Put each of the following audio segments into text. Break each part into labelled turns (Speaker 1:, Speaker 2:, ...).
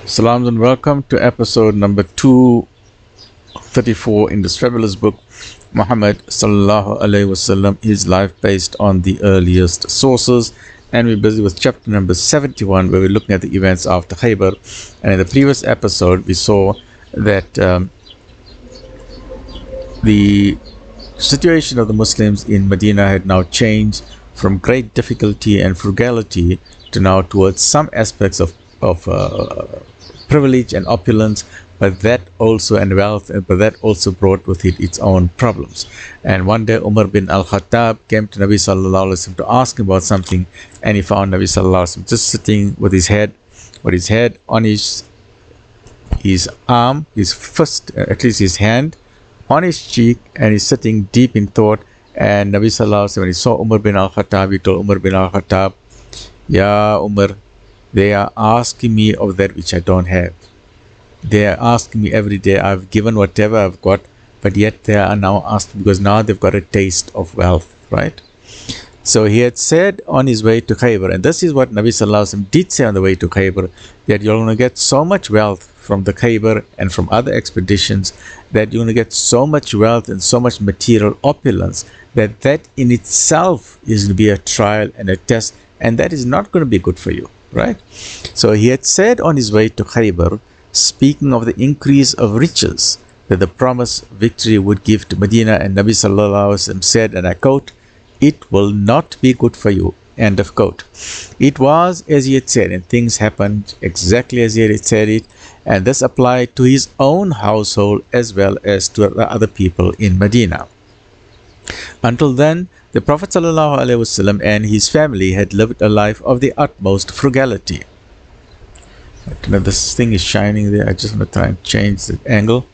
Speaker 1: Salams and welcome to episode number 234 in this fabulous book, Muhammad Sal'lal'laa'hu A'lay'hi Was'sallam, his life based on the earliest sources. And we're busy with chapter number 71, where we're looking at the events after Khaybar. And in the previous episode, we saw that the situation of the Muslims in Medina had now changed from great difficulty and frugality to now towards some aspects of privilege and opulence, but that also and wealth, but that also brought with it its own problems. And one day Umar bin al-Khattab came to Nabi sallallahu alaihi wasallam to ask him about something, and he found Nabi sallallahu alaihi wasallam just sitting with his head on his arm, his fist, at least his hand, on his cheek, and he's sitting deep in thought. And Nabi sallallahu alaihi wasallam, when he saw Umar bin al-Khattab, he told Umar bin al-Khattab, "Ya Umar, they are asking me of that which I don't have. They are asking me every day. I've given whatever I've got, but yet they are now asking because now they've got a taste of wealth," right? So he had said on his way to Khaybar, and this is what Nabi sallallahu alaihi wasallam did say on the way to Khaybar, that you're going to get so much wealth from the Khaybar and from other expeditions, that you're going to get so much wealth and so much material opulence that in itself is going to be a trial and a test, and that is not going to be good for you, right? So he had said on his way to Khaybar, speaking of the increase of riches that the promised victory would give to Medina, and Nabi sallallahu alaihi wasallam said, and I quote, "It will not be good for you," end of quote. It was as he had said, and things happened exactly as he had said it, and this applied to his own household as well as to the other people in Medina. Until then, the Prophet ﷺ and his family had lived a life of the utmost frugality. This thing is shining there. I just want to try and change the angle.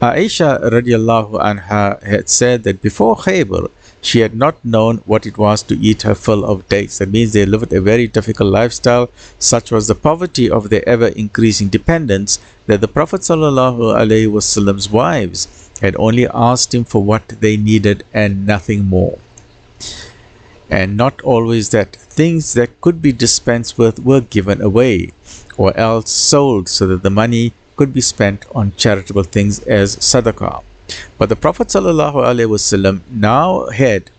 Speaker 1: Aisha radiallahu anha had said that before Khaybar, she had not known what it was to eat her fill of dates. That means they lived a very difficult lifestyle. Such was the poverty of their ever-increasing dependence that the Prophet ﷺ's wives had only asked him for what they needed and nothing more. And not always that. Things that could be dispensed with were given away, or else sold so that the money could be spent on charitable things as sadaqah. But the Prophet ﷺ now had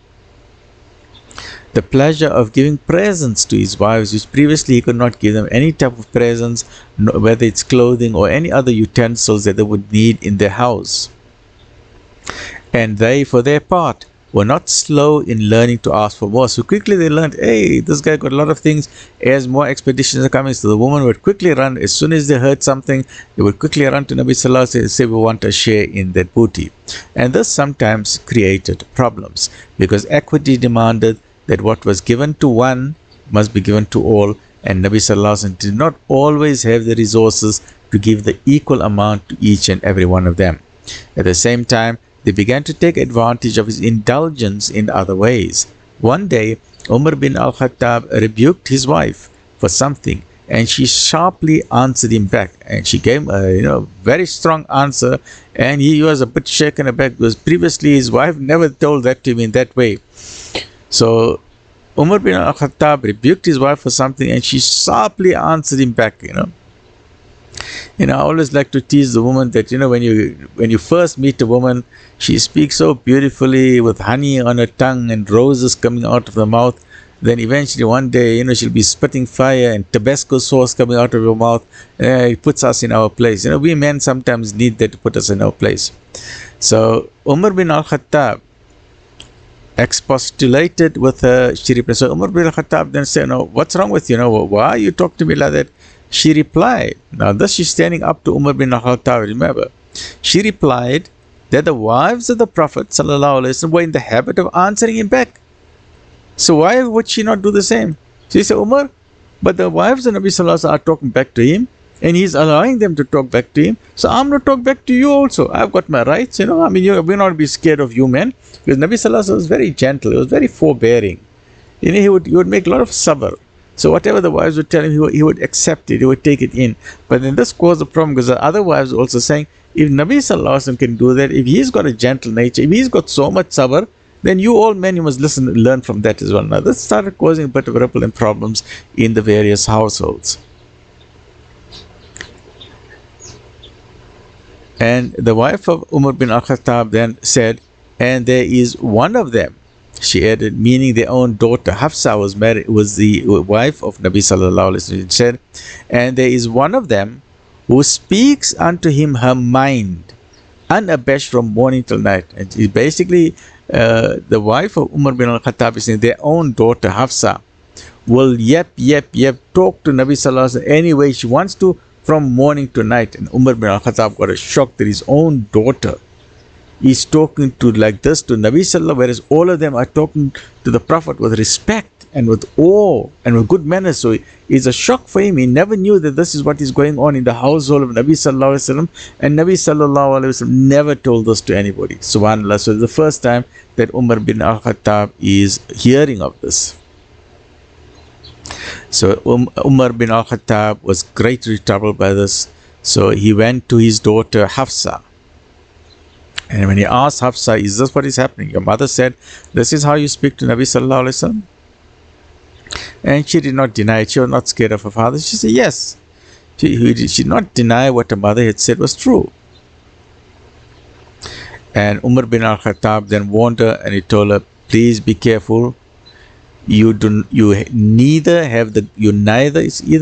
Speaker 1: the pleasure of giving presents to his wives, which previously he could not give them any type of presents, whether it's clothing or any other utensils that they would need in their house. And they, for their part, were not slow in learning to ask for more. So quickly they learned, hey, this guy got a lot of things. As more expeditions are coming, so the woman would quickly run. As soon as they heard something, they would quickly run to Nabi Sallallahu Alaihi Wasallam and say, we want a share in that booty. And this sometimes created problems, because equity demanded that what was given to one must be given to all. And Nabi Sallallahu Alaihi Wasallam did not always have the resources to give the equal amount to each and every one of them. At the same time, they began to take advantage of his indulgence in other ways. One day, Umar bin al-Khattab rebuked his wife for something, and she sharply answered him back. And she gave a very strong answer, and he was a bit shaken aback because previously his wife never told that to him in that way. So Umar bin al-Khattab rebuked his wife for something, and she sharply answered him back. I always like to tease the woman that, when you first meet a woman, she speaks so beautifully with honey on her tongue and roses coming out of the mouth. Then eventually one day, she'll be spitting fire and Tabasco sauce coming out of her mouth. It puts us in our place. We men sometimes need that to put us in our place. So Umar bin al-Khattab expostulated with her. She replied. So Umar bin al-Khattab then said, what's wrong with you? Why you talk to me like that? She replied, now this she's standing up to Umar bin al-Khattab, remember. She replied that the wives of the Prophet ﷺ were in the habit of answering him back. So why would she not do the same? She said, Umar, but the wives of Nabi ﷺ are talking back to him, and he's allowing them to talk back to him. So I'm going to talk back to you also. I've got my rights, we're not be scared of you men. Because Nabi ﷺ was very gentle, he was very forbearing. He would make a lot of sabr. So whatever the wives would tell him, he would accept it, he would take it in. But then this caused a problem, because the other wives were also saying, if Nabi Sallallahu Alaihi Wasallam can do that, if he's got a gentle nature, if he's got so much sabr, then you all men, you must listen and learn from that as well. Now this started causing a bit of ripple and problems in the various households. And the wife of Umar bin al-Khattab then said, and there is one of them. She added, meaning their own daughter. Hafsa was the wife of Nabi sallallahu alaihi wasallam. She said, and there is one of them who speaks unto him her mind, unabashed from morning till night. And she basically, the wife of Umar bin al-Khattab is saying their own daughter Hafsa will yep, talk to Nabi sallallahu alaihi wasallam any way she wants to from morning to night. And Umar bin al-Khattab got a shock that his own daughter is talking to like this to Nabi sallallahu, whereas all of them are talking to the Prophet with respect and with awe and with good manners. So it's a shock for him. He never knew that this is what is going on in the household of Nabi sallallahu alaihi wasallam, and Nabi sallallahu alaihi wasallam never told this to anybody. Subhanallah. So it's the first time that Umar bin al-Khattab is hearing of this. So Umar bin al-Khattab was greatly troubled by this. So he went to his daughter Hafsa. And when he asked Hafsa, is this what is happening? Your mother said, this is how you speak to Nabi sallallahu alaihi wasallam? And she did not deny it. She was not scared of her father. She said, yes. She did not deny what her mother had said was true. And Umar bin al-Khattab then warned her, and he told her, please be careful. It's either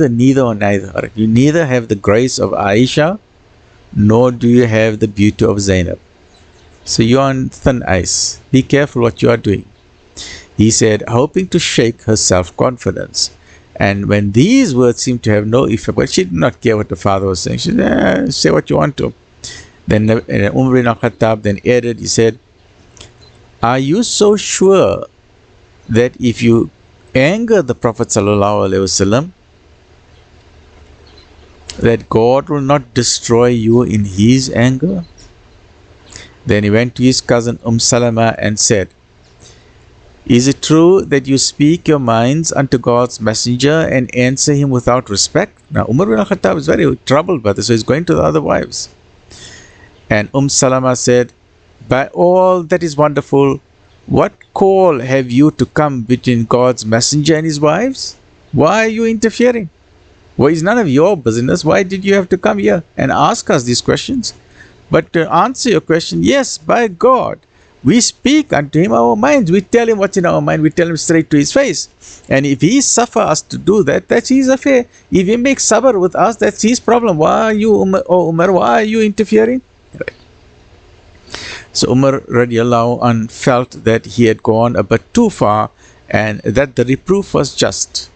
Speaker 1: neither or neither. Right? You neither have the grace of Aisha, nor do you have the beauty of Zainab. So you're on thin ice. Be careful what you are doing. He said, hoping to shake her self-confidence. And when these words seemed to have no effect, but she did not care what the father was saying. She said, say what you want to. Then Umar bin al-Khattab then added, he said, are you so sure that if you anger the Prophet sallallahu alaihi wasallam, that God will not destroy you in his anger? Then he went to his cousin Salama and said, is it true that you speak your minds unto God's messenger and answer him without respect? Now Umar bin al-Khattab is very troubled by this, so he's going to the other wives. And Salama said, by all that is wonderful, what call have you to come between God's messenger and his wives? Why are you interfering? Well, it's none of your business. Why did you have to come here and ask us these questions? But to answer your question, yes, by God, we speak unto him our minds. We tell him what's in our mind. We tell him straight to his face. And if he suffer us to do that, that's his affair. If he makes sabr with us, that's his problem. Why are you, Umar, why are you interfering? Right. So Umar radiallahu anh felt that he had gone a bit too far and that the reproof was just.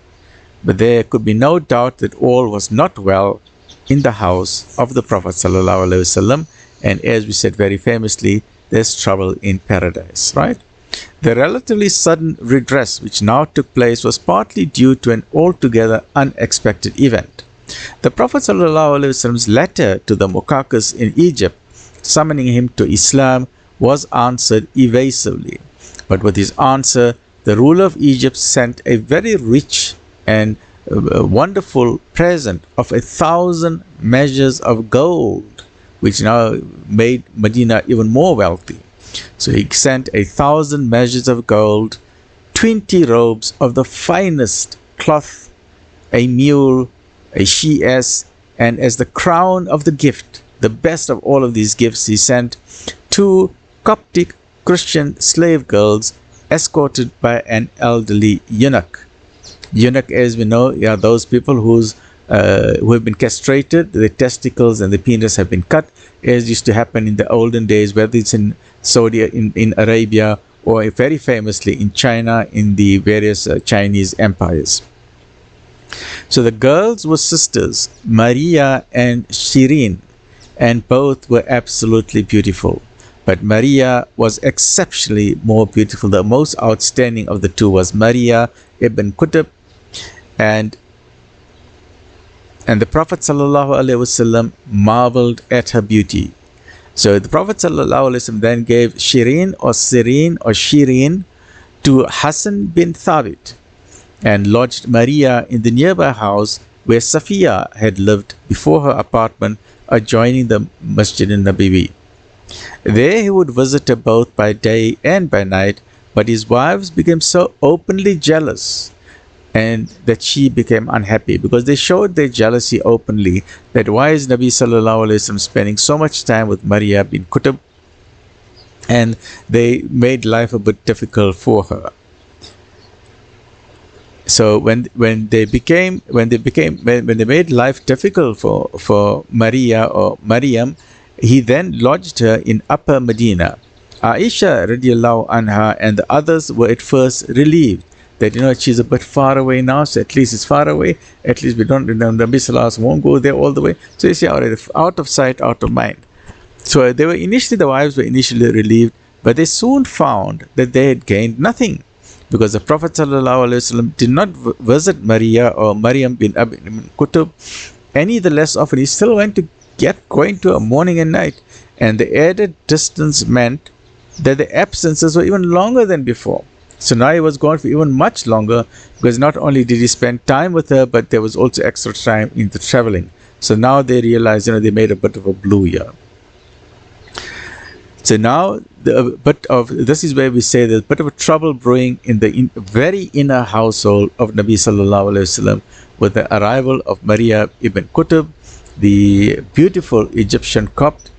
Speaker 1: But there could be no doubt that all was not well in the house of the Prophet sallallahu alaihi wasallam. And as we said very famously, there's trouble in paradise, right? The relatively sudden redress which now took place was partly due to an altogether unexpected event. The Prophet sallallahu alaihi wasallam's letter to the Muqawqis in Egypt, summoning him to Islam, was answered evasively. But with his answer, the ruler of Egypt sent a very rich and wonderful present of 1,000 measures of gold, which now made Medina even more wealthy. So he sent 1,000 measures of gold, 20 robes of the finest cloth, a mule, a she-ass, and as the crown of the gift, the best of all of these gifts, he sent 2 Coptic Christian slave girls escorted by an elderly eunuch. Eunuch, as we know, are those people who have been castrated, the testicles and the penis have been cut, as used to happen in the olden days, whether it's in Saudi, in Arabia, or very famously in China, in the various Chinese empires. So the girls were sisters, Maria and Shirin, and both were absolutely beautiful. But Maria was exceptionally more beautiful. The most outstanding of the two was Maria ibn Qutb, and the Prophet sallallahu alaihi wasallam marveled at her beauty. So the Prophet sallallahu alaihi wasallam then gave Shirin to Hassan bin Thabit and lodged Maria in the nearby house where Safiya had lived before her apartment adjoining the Masjid al-Nabawi. There he would visit her both by day and by night, but his wives became so openly jealous and that she became unhappy because they showed their jealousy openly, that why is Nabi Sallallahu Alaihi Wasallam spending so much time with Maria bin Qutb, and they made life a bit difficult for her. So when they made life difficult for Maria or Maryam, he then lodged her in Upper Medina. Aisha radiallahu anha and the others were at first relieved that, she's a bit far away now, so at least it's far away. At least we don't, Nabi Sallallahu won't go there all the way. So you see, out of sight, out of mind. So the wives were initially relieved, but they soon found that they had gained nothing, because the Prophet ﷺ did not visit Maria or Maryam bin Qutb any the less often. He still went to going to her morning and night, and the added distance meant that the absences were even longer than before. So now he was gone for even much longer, because not only did he spend time with her, but there was also extra time in the traveling. So now they realized, they made a bit of a blue year. So now, this is where we say there's a bit of a trouble brewing in the very inner household of Nabi Sallallahu Alaihi Wasallam with the arrival of Maria ibn Qutb, the beautiful Egyptian Copt,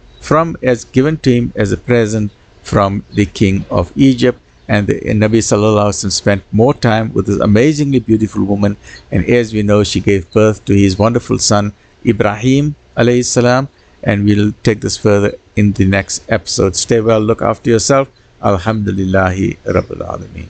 Speaker 1: as given to him as a present from the king of Egypt. And Nabi Sallallahu Alaihi Wasallam spent more time with this amazingly beautiful woman. And as we know, she gave birth to his wonderful son, Ibrahim alayhi salam. And we'll take this further in the next episode. Stay well, look after yourself. Alhamdulillahi Rabbil Alameen.